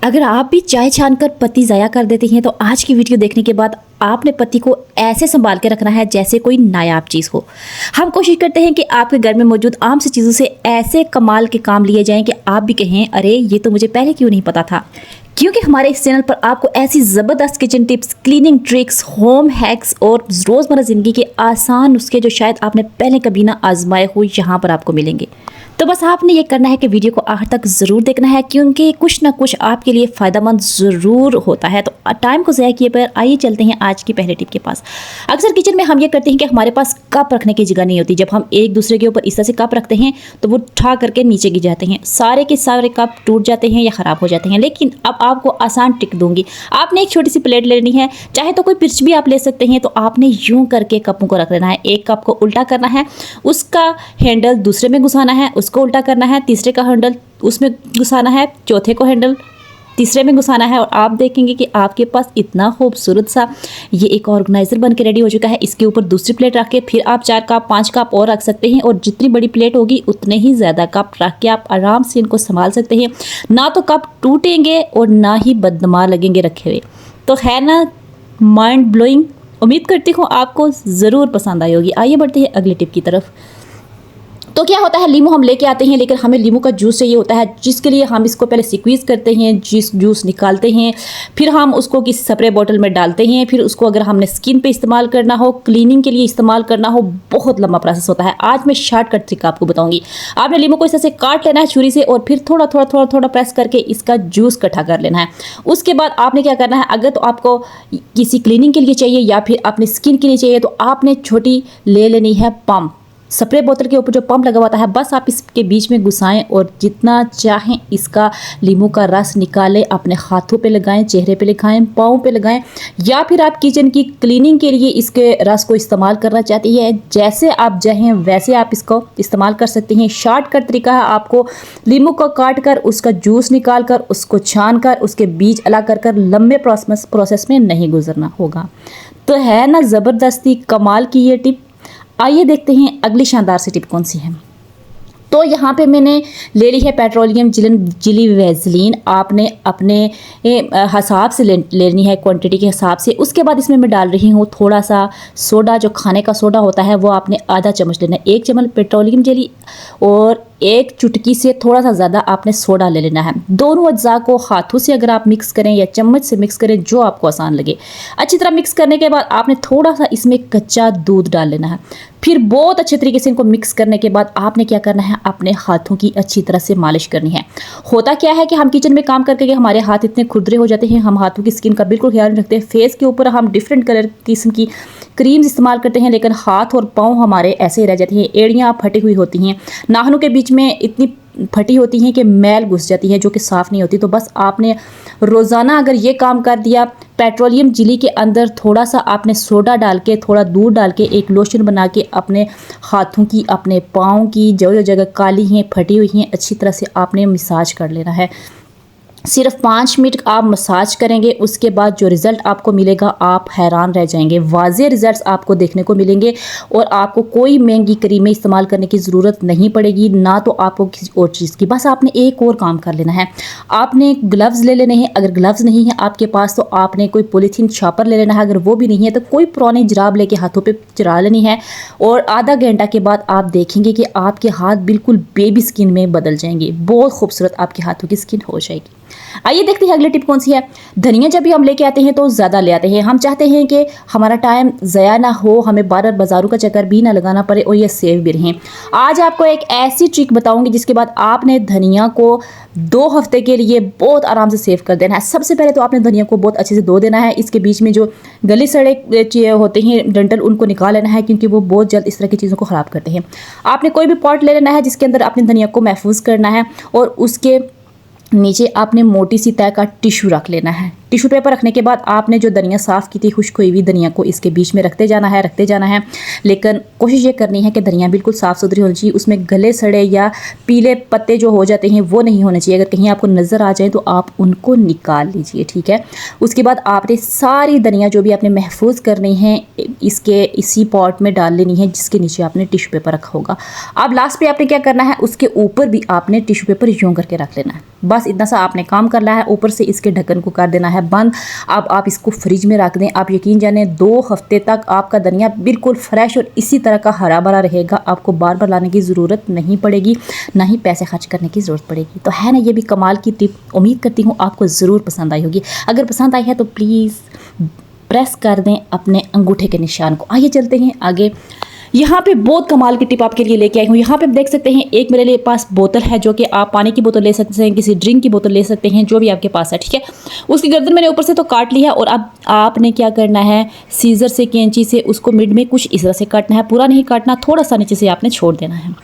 अगर आप भी चाय छानकर पत्ती ज़ाया कर देती हैं तो आज की वीडियो देखने के बाद आपने पत्ती को ऐसे संभाल के रखना है जैसे कोई नायाब चीज़ हो। हम कोशिश करते हैं कि आपके घर में मौजूद आम सी चीज़ों से ऐसे कमाल के काम लिए जाएं कि आप भी कहें अरे ये तो मुझे पहले क्यों नहीं पता था। क्योंकि हमारे इस चैनल पर आपको ऐसी ज़बरदस्त kitchen tips, cleaning tricks, home hacks और रोज़मर्रा ज़िंदगी के आसान नुस्खे जो शायद आपने पहले कभी ना आजमाए हो यहाँ पर आपको मिलेंगे। तो बस आपने ये करना है कि वीडियो को आखिर तक ज़रूर देखना है क्योंकि कुछ ना कुछ आपके लिए फ़ायदेमंद ज़रूर होता है। तो टाइम को ज़ाया किए पर आइए चलते हैं आज की पहले टिप के पास। अक्सर किचन में हम ये करते हैं कि हमारे पास कप रखने की जगह नहीं होती। जब हम एक दूसरे के ऊपर इस तरह से कप रखते हैं तो वो उठा करके नीचे गिर जाते हैं, सारे के सारे कप टूट जाते हैं या ख़राब हो जाते हैं। लेकिन अब आपको आसान ट्रिक दूंगी। आपने एक छोटी सी प्लेट लेनी है, चाहे तो कोई पिर्च भी आप ले सकते हैं। तो आपने यूं करके कपों को रख लेना है। एक कप को उल्टा करना है, उसका हैंडल दूसरे में घुसाना है, उसको उल्टा करना है, तीसरे का हैंडल उसमें घुसाना है, चौथे को हैंडल तीसरे में घुसाना है और आप देखेंगे कि आपके पास इतना खूबसूरत सा ये एक ऑर्गेनाइजर बन के रेडी हो चुका है। इसके ऊपर दूसरी प्लेट रख के फिर आप 4 कप 5 कप और रख सकते हैं और जितनी बड़ी प्लेट होगी उतने ही ज़्यादा कप रख के आप आराम से इनको संभाल सकते हैं। ना तो कप टूटेंगे और ना ही बदनमार लगेंगे रखे हुए। तो है ना माइंड ब्लोइंग। उम्मीद करती हूँ आपको ज़रूर पसंद आई होगी। आइए बढ़ते हैं अगली टिप की तरफ। तो क्या होता है, लीमू हम लेके आते हैं लेकिन हमें लीमू का जूस चाहिए होता है, जिसके लिए हम इसको पहले सिक्वीज़ करते हैं, जूस निकालते हैं, फिर हम उसको किसी स्प्रे बॉटल में डालते हैं, फिर उसको अगर हमने स्किन पे इस्तेमाल करना हो, क्लीनिंग के लिए इस्तेमाल करना हो, बहुत लंबा प्रोसेस होता है। आज मैं शॉर्टकट ट्रिक आपको बताऊंगी। आपने लीमू को इस तरह से काट लेना है छुरी से और फिर थोड़ा थोड़ा प्रेस करके इसका जूस इकट्ठा कर लेना है। उसके बाद आपने क्या करना है, अगर तो आपको किसी क्लीनिंग के लिए चाहिए या फिर अपने स्किन के लिए चाहिए तो आपने छोटी ले लेनी है पम्प। स्प्रे बोतल के ऊपर जो पंप लगा हुआ है बस आप इसके बीच में घुसाएं और जितना चाहें इसका लीमू का रस निकालें, अपने हाथों पे लगाएं, चेहरे पे लगाएं, पाँव पे लगाएं, या फिर आप किचन की क्लीनिंग के लिए इसके रस को इस्तेमाल करना चाहती है, जैसे आप चाहें वैसे आप इसको इस्तेमाल कर सकते हैं। शॉर्टकट तरीका है, आपको लीमू को काट कर उसका जूस निकाल कर उसको छान कर उसके बीज अलग कर लंबे प्रोसेस में नहीं गुजरना होगा। तो है ना ज़बरदस्ती कमाल की ये टिप। आइए देखते हैं अगली शानदार सी टिप कौन सी है। तो यहाँ पे मैंने ले ली है पेट्रोलियम जिली वैसलीन। आपने अपने हिसाब से लेनी है, क्वांटिटी के हिसाब से। उसके बाद इसमें मैं डाल रही हूँ थोड़ा सा सोडा, जो खाने का सोडा होता है वो आपने आधा चम्मच लेना है। 1 चम्मच पेट्रोलियम जेली और 1 चुटकी से थोड़ा सा ज़्यादा आपने सोडा ले लेना है। दोनों अज्जा को हाथों से अगर आप मिक्स करें या चम्मच से मिक्स करें, जो आपको आसान लगे। अच्छी तरह मिक्स करने के बाद आपने थोड़ा सा इसमें कच्चा दूध डाल लेना है। फिर बहुत अच्छे तरीके से इनको मिक्स करने के बाद आपने क्या करना है, अपने हाथों की अच्छी तरह से मालिश करनी है। होता क्या है कि हम किचन में काम करके हमारे हाथ इतने खुरदरे हो जाते हैं, हम हाथों की स्किन का बिल्कुल ख्याल नहीं रखते। फेस के ऊपर हम डिफरेंट कलर किस्म की क्रीम्स इस्तेमाल करते हैं लेकिन हाथ और पाँव हमारे ऐसे ही रह जाते हैं। एड़ियाँ फटी हुई होती हैं, नाखूनों के बीच में इतनी फटी होती हैं कि मैल घुस जाती है जो कि साफ़ नहीं होती। तो बस आपने रोज़ाना अगर ये काम कर दिया, पेट्रोलियम जिली के अंदर थोड़ा सा आपने सोडा डाल के, थोड़ा दूध डाल के एक लोशन बना के अपने हाथों की, अपने पाँव की जो जगह काली हैं फटी हुई हैं अच्छी तरह से आपने मसाज कर लेना है। सिर्फ 5 मिनट आप मसाज करेंगे, उसके बाद जो रिज़ल्ट आपको मिलेगा आप हैरान रह जाएंगे। वाज़े रिज़ल्ट्स आपको देखने को मिलेंगे और आपको कोई महंगी क्रीमें इस्तेमाल करने की ज़रूरत नहीं पड़ेगी, ना तो आपको किसी और चीज़ की। बस आपने एक और काम कर लेना है, आपने ग्लव्स ले लेने हैं। अगर ग्लव्स नहीं है आपके पास तो आपने कोई पॉलीथीन शॉपर ले लेना है। अगर वो भी नहीं है तो कोई पुरानी जराब लेके हाथों पर चरा लेनी है और आधा घंटा के बाद आप देखेंगे कि आपके हाथ बिल्कुल बेबी स्किन में बदल जाएंगे। बहुत खूबसूरत आपके हाथों की स्किन हो जाएगी। आइए देखते हैं अगली टिप कौन सी है। धनिया जब भी हम लेके आते हैं तो ज़्यादा ले आते हैं। हम चाहते हैं कि हमारा टाइम ज़ाया ना हो, हमें बार बाज़ारों का चक्कर भी ना लगाना पड़े और ये सेव भी रहें। आज आपको एक ऐसी ट्रिक बताऊंगी जिसके बाद आपने धनिया को 2 हफ्ते के लिए बहुत आराम से सेव कर देना है। सबसे पहले तो आपने धनिया को बहुत अच्छे से धो देना है। इसके बीच में जो गले सड़े होते हैं डंठल, उनको निकाल लेना है क्योंकि वो बहुत जल्द इस तरह की चीज़ों को ख़राब करते हैं। आपने कोई भी पॉट ले लेना है जिसके अंदर आपने धनिया को महफूज करना है और उसके नीचे आपने मोटी सी तह का टिश्यू रख लेना है। टिश्यू पेपर रखने के बाद आपने जो धनिया साफ़ की थी खुश्क हुई हुई धनिया को इसके बीच में रखते जाना है। लेकिन कोशिश ये करनी है कि धनिया बिल्कुल साफ़ सुथरी होनी चाहिए, उसमें गले सड़े या पीले पत्ते जो हो जाते हैं वो नहीं होने चाहिए। अगर कहीं आपको नज़र आ जाए तो आप उनको निकाल लीजिए, ठीक है। उसके बाद आपने सारी धनिया जो भी आपने महफूज करनी है इसके इसी पॉट में डाल लेनी है जिसके नीचे आपने टिश्यू पेपर रखा होगा। अब लास्ट पे आपने क्या करना है, उसके ऊपर भी आपने टिश्यू पेपर यूँ करके रख लेना है। बस इतना सा आपने काम करना है। ऊपर से इसके ढक्कन को कर देना है बंद। अब आप इसको फ्रिज में रख दें। आप यकीन जाने 2 हफ्ते तक आपका धनिया बिल्कुल फ्रेश और इसी तरह का हरा भरा रहेगा। आपको बार बार लाने की ज़रूरत नहीं पड़ेगी, ना ही पैसे खर्च करने की ज़रूरत पड़ेगी। तो है ना ये भी कमाल की टिप। उम्मीद करती हूँ आपको ज़रूर पसंद आई होगी। अगर पसंद आई है तो प्लीज़ प्रेस कर दें अपने अंगूठे के निशान को। आइए चलते हैं आगे। यहाँ पे बहुत कमाल की टिप आपके लिए लेके आई हूँ। यहाँ पे आप देख सकते हैं एक मेरे लिए पास बोतल है जो कि आप पानी की बोतल ले सकते हैं, किसी ड्रिंक की बोतल ले सकते हैं, जो भी आपके पास है, ठीक है। उसकी गर्दन मैंने ऊपर से तो काट लिया और अब आपने क्या करना है, सीजर से कैंची से उसको मिड में कुछ इस तरह से काटना है। पूरा नहीं काटना, थोड़ा सा नीचे से आपने छोड़ देना है।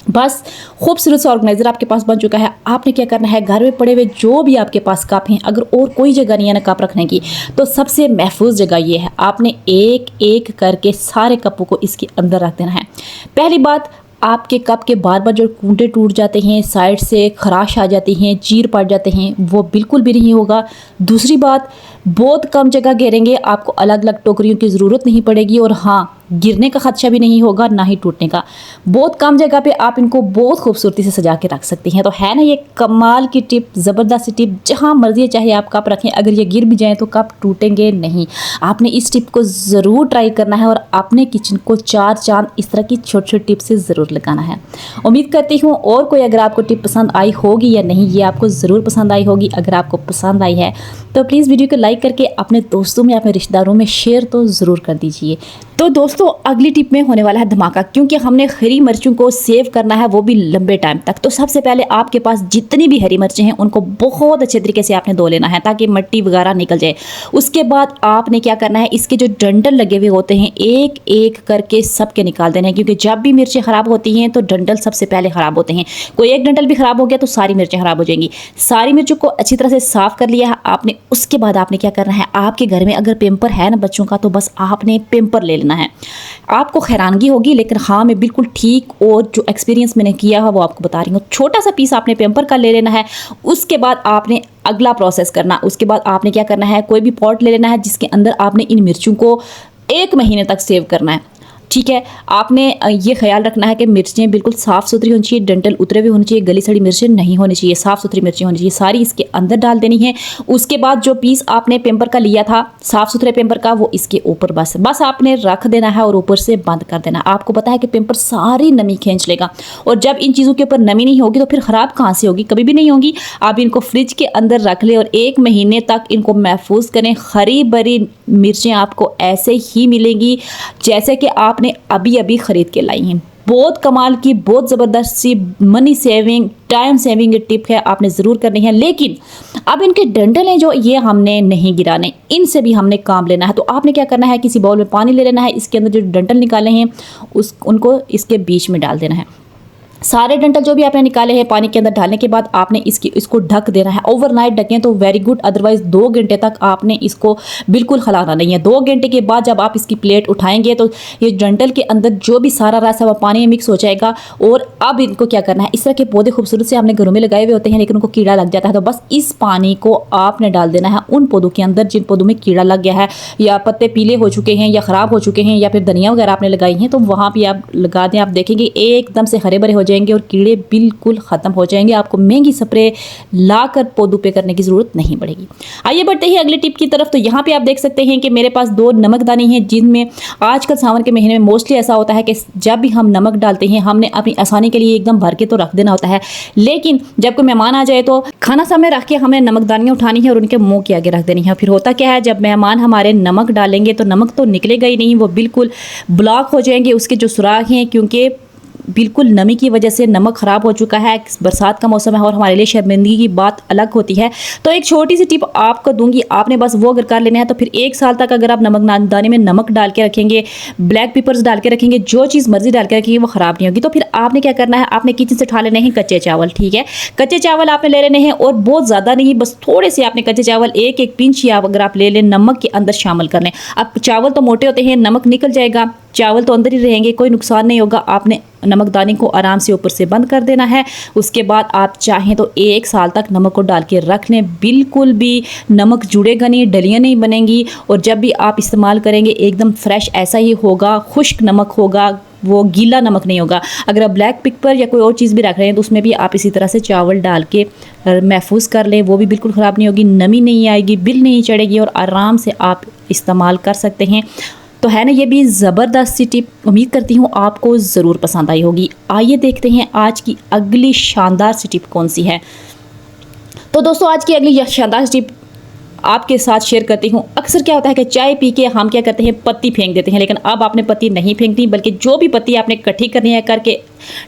बस खूबसूरत सा ऑर्गेनाइज़र आपके पास बन चुका है। आपने क्या करना है, घर में पड़े हुए जो भी आपके पास कप हैं, अगर और कोई जगह नहीं है ना कप रखने की, तो सबसे महफूज जगह ये है। आपने एक एक करके सारे कपों को इसके अंदर रख देना है। पहली बात, आपके कप के बार बार जो कूंटे टूट जाते हैं, साइड से खराश आ जाती हैं, चीर पड़ जाते हैं, वो बिल्कुल भी नहीं होगा। दूसरी बात, बहुत कम जगह घेरेंगे, आपको अलग अलग टोकरियों की ज़रूरत नहीं पड़ेगी और हाँ, गिरने का खदशा भी नहीं होगा, ना ही टूटने का। बहुत कम जगह पे आप इनको बहुत खूबसूरती से सजा के रख सकते हैं। तो है ना ये कमाल की टिप, ज़बरदस्त टिप। जहाँ मर्जी चाहे आप कप रखें, अगर ये गिर भी जाएँ तो कप टूटेंगे नहीं। आपने इस टिप को ज़रूर ट्राई करना है और अपने किचन को 4 चांद इस तरह की छोटी छोटी टिप से ज़रूर लगाना है। उम्मीद करती हूँ और कोई अगर आपको टिप पसंद आई होगी या नहीं, ये आपको ज़रूर पसंद आई होगी। अगर आपको पसंद आई है तो प्लीज़ वीडियो को लाइक करके अपने दोस्तों में, अपने रिश्तेदारों में शेयर तो ज़रूर कर दीजिए। तो दोस्तों अगली टिप में होने वाला है धमाका, क्योंकि हमने हरी मिर्चों को सेव करना है, वो भी लंबे टाइम तक। तो सबसे पहले आपके पास जितनी भी हरी मिर्चें हैं उनको बहुत अच्छे तरीके से आपने धो लेना है ताकि मिट्टी वगैरह निकल जाए। उसके बाद आपने क्या करना है, इसके जो डंठल लगे हुए होते हैं एक एक करके सबके निकाल देने हैं, क्योंकि जब भी मिर्चें ख़राब होती हैं तो डंठल सबसे पहले ख़राब होते हैं। कोई एक डंठल भी ख़राब हो गया तो सारी मिर्चें ख़राब हो जाएंगी। सारी मिर्चों को अच्छी तरह से साफ़ कर लिया है आपने। उसके बाद आपने क्या करना है, आपके घर में अगर पेम्पर है ना बच्चों का, तो बस आपने पेम्पर ले लेना है। आपको हैरानगी होगी, लेकिन हाँ मैं बिल्कुल ठीक और जो एक्सपीरियंस मैंने किया है वो आपको बता रही हूँ। छोटा सा पीस आपने पेम्पर का ले लेना है। उसके बाद आपने अगला प्रोसेस करना, उसके बाद आपने क्या करना है, कोई भी पॉट ले लेना है जिसके अंदर आपने इन मिर्चों को 1 महीने तक सेव करना है, ठीक है। आपने ये ख्याल रखना है कि मिर्चें बिल्कुल साफ़ सुथरी होनी चाहिए, डंठल उतरे हुए होने चाहिए, गली सड़ी मिर्चें नहीं होनी चाहिए, साफ़ सुथरी मिर्चें होनी चाहिए। सारी इसके अंदर डाल देनी है। उसके बाद जो पीस आपने पेम्पर का लिया था, साफ़ सुथरे पेम्पर का, वो इसके ऊपर बस आपने रख देना है और ऊपर से बंद कर देना। आपको पता है कि पेम्पर सारी नमी खींच लेगा और जब इन चीज़ों के ऊपर नमी नहीं होगी तो फिर ख़राब कहाँ से होगी, कभी भी नहीं होगी। आप इनको फ्रिज के अंदर रख लें और 1 महीने तक इनको महफूज करें। हरी भरी मिर्चें आपको ऐसे ही मिलेंगी जैसे कि आपने अभी अभी ख़रीद के लाई हैं। बहुत कमाल की, बहुत ज़बरदस्त सी money saving, time saving tip है, आपने ज़रूर करनी है। लेकिन अब इनके डंठल हैं जो, ये हमने नहीं गिराने, इनसे भी हमने काम लेना है। तो आपने क्या करना है, किसी बाउल में पानी ले लेना है, इसके अंदर जो डंठल निकाले हैं उनको इसके बीच में डाल देना है। सारे डंठल जो भी आपने निकाले हैं पानी के अंदर डालने के बाद आपने इसको ढक देना है। ओवरनाइट ढकें तो वेरी गुड, अदरवाइज़ 2 घंटे तक आपने इसको बिल्कुल खिलाना नहीं है। 2 घंटे के बाद जब आप इसकी प्लेट उठाएंगे तो ये डंठल के अंदर जो भी सारा रस है वो पानी में मिक्स हो जाएगा। और अब इनको क्या करना है, इस तरह के पौधे खूबसूरत से हमने घरों में लगाए हुए होते हैं लेकिन उनको कीड़ा लग जाता है, तो बस इस पानी को आपने डाल देना है उन पौधों के अंदर जिन पौधों में कीड़ा लग गया है या पत्ते पीले हो चुके हैं या ख़राब हो चुके हैं या फिर धनिया वगैरह आपने लगाई हैं, तो वहाँ पर आप लगा दें। आप देखेंगे एकदम से हरे भरे हो जाएंगे और कीड़े बिल्कुल ख़त्म हो जाएंगे। आपको महंगी स्प्रे लाकर पौधों पे करने की ज़रूरत नहीं पड़ेगी। आइए बढ़ते हैं अगली टिप की तरफ। तो यहाँ पे आप देख सकते हैं कि मेरे पास 2 नमकदानी हैं, जिनमें आजकल सावन के महीने में मोस्टली ऐसा होता है कि जब भी हम नमक डालते हैं हमने अपनी आसानी के लिए एकदम भर के तो रख देना होता है, लेकिन जब कोई मेहमान आ जाए तो खाना सामने रख के हमें नमकदानियाँ उठानी है और उनके मुँह के आगे रख देनी है। फिर होता क्या है, जब मेहमान हमारे नमक डालेंगे तो नमक तो निकलेगा ही नहीं, वो बिल्कुल ब्लॉक हो जाएंगे उसके जो सुराख हैं, क्योंकि बिल्कुल नमी की वजह से नमक ख़राब हो चुका है, बरसात का मौसम है और हमारे लिए शर्मिंदगी की बात अलग होती है। तो एक छोटी सी टिप आपको दूंगी, आपने बस वो अगर कर लेना है तो फिर 1 साल तक अगर आप नमक दाने में नमक डाल के रखेंगे, ब्लैक पेपर्स डाल के रखेंगे, जो चीज़ मर्जी डाल के रखेंगे, वो ख़राब नहीं होगी। तो फिर आपने क्या करना है, आपने किचन से उठा लेने हैं कच्चे चावल, ठीक है। कच्चे चावल आपने ले लेने हैं और बहुत ज़्यादा नहीं, बस थोड़े से आपने कच्चे चावल एक पिंच या अगर आप ले लें नमक के अंदर शामिल कर लें। अब चावल तो मोटे होते हैं, नमक निकल जाएगा, चावल तो अंदर ही रहेंगे, कोई नुकसान नहीं होगा। आपने नमकदानी को आराम से ऊपर से बंद कर देना है। उसके बाद आप चाहें तो 1 साल तक नमक को डाल के रख लें, बिल्कुल भी नमक जुड़ेगा नहीं, डलियाँ नहीं बनेंगी और जब भी आप इस्तेमाल करेंगे एकदम फ्रेश ऐसा ही होगा, खुश्क नमक होगा, वो गीला नमक नहीं होगा। अगर आप ब्लैक पेपर या कोई और चीज़ भी रख रहे हैं तो उसमें भी आप इसी तरह से चावल डाल के महफूज कर लें, वो भी बिल्कुल ख़राब नहीं होगी, नमी नहीं आएगी, बिल नहीं चढ़ेगी और आराम से आप इस्तेमाल कर सकते हैं। तो है ना, ये भी ज़बरदस्त सी टिप, उम्मीद करती हूँ आपको ज़रूर पसंद आई होगी। आइए देखते हैं आज की अगली शानदार सी टिप कौन सी है। तो दोस्तों आज की अगली शानदार टिप आपके साथ शेयर करती हूँ। अक्सर क्या होता है कि चाय पी के हम क्या करते हैं, पत्ती फेंक देते हैं, लेकिन अब आपने पत्ती नहीं फेंकनी, बल्कि जो भी पत्ती आपने इकट्ठी करनी है करके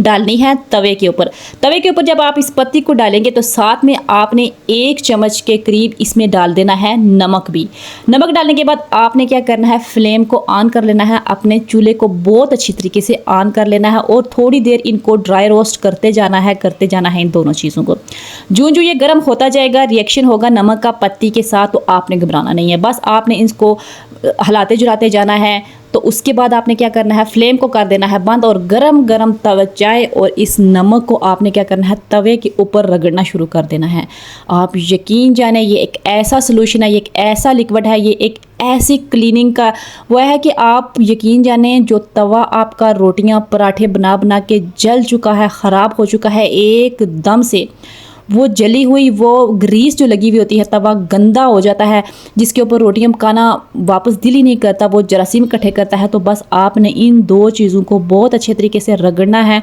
डालनी है तवे के ऊपर। तवे के ऊपर जब आप इस पत्ती को डालेंगे तो साथ में आपने 1 चम्मच के करीब इसमें डाल देना है नमक भी। नमक डालने के बाद आपने क्या करना है, फ्लेम को ऑन कर लेना है, अपने चूल्हे को बहुत अच्छी तरीके से ऑन कर लेना है और थोड़ी देर इनको ड्राई रोस्ट करते जाना है इन दोनों चीज़ों को। जो ये गर्म होता जाएगा, रिएक्शन होगा नमक का पत्ती के साथ, तो आपने घबराना नहीं है, बस आपने इसको हिलाते जुलाते जाना है। तो उसके बाद आपने क्या करना है, फ्लेम को कर देना है बंद और गरम गरम तवा चाय और इस नमक को आपने क्या करना है, तवे के ऊपर रगड़ना शुरू कर देना है। आप यकीन जाने ये एक ऐसा सोल्यूशन है, ये एक ऐसा लिक्विड है, ये एक ऐसी क्लीनिंग का वह है कि आप यकीन जाने जो तवा आपका रोटियां पराठे बना बना के जल चुका है, ख़राब हो चुका है एकदम से, वो जली हुई वो ग्रीस जो लगी हुई होती है, तवा गंदा हो जाता है, जिसके ऊपर रोटियां पकाना वापस दिल ही नहीं करता, वो जरासीम इकट्ठे करता है। तो बस आपने इन 2 चीज़ों को बहुत अच्छे तरीके से रगड़ना है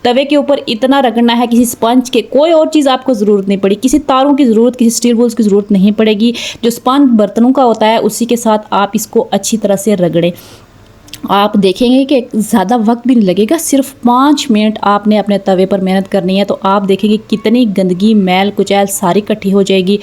तवे के ऊपर, इतना रगड़ना है किसी स्पंज के, कोई और चीज़ आपको ज़रूरत नहीं पड़ी, किसी तारों की ज़रूरत, किसी स्टील बोल्स की ज़रूरत नहीं पड़ेगी। जो स्पंज बर्तनों का होता है उसी के साथ आप इसको अच्छी तरह से रगड़ें। आप देखेंगे कि ज़्यादा वक्त भी नहीं लगेगा, सिर्फ 5 मिनट आपने अपने तवे पर मेहनत करनी है, तो आप देखेंगे कितनी गंदगी मैल कुचैल सारी इकट्ठी हो जाएगी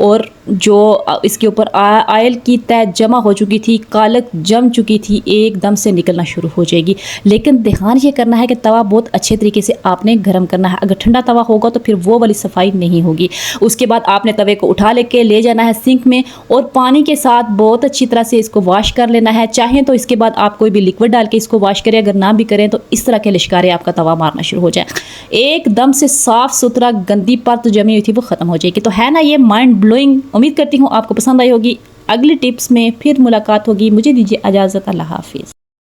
और जो इसके ऊपर ऑयल की तय जमा हो चुकी थी, कालक जम चुकी थी, एकदम से निकलना शुरू हो जाएगी। लेकिन ध्यान ये करना है कि तवा बहुत अच्छे तरीके से आपने गर्म करना है, अगर ठंडा तवा होगा तो फिर वो वाली सफाई नहीं होगी। उसके बाद आपने तवे को उठा लेके ले जाना है सिंक में और पानी के साथ बहुत अच्छी तरह से इसको वॉश कर लेना है। चाहें तो इसके बाद आप कोई भी लिक्विड डाल के इसको वॉश करें, अगर ना भी करें तो इस तरह के लिश्कारे आपका तवा मारना शुरू हो जाए, एकदम से साफ सुथरा गंदी परत जमी हुई थी वो खत्म हो जाएगी। तो है ना ये माइंड ब्लोइंग, उम्मीद करती हूँ आपको पसंद आई होगी। अगली टिप्स में फिर मुलाकात होगी, मुझे दीजिए इजाज़त, अल्लाह हाफिज़।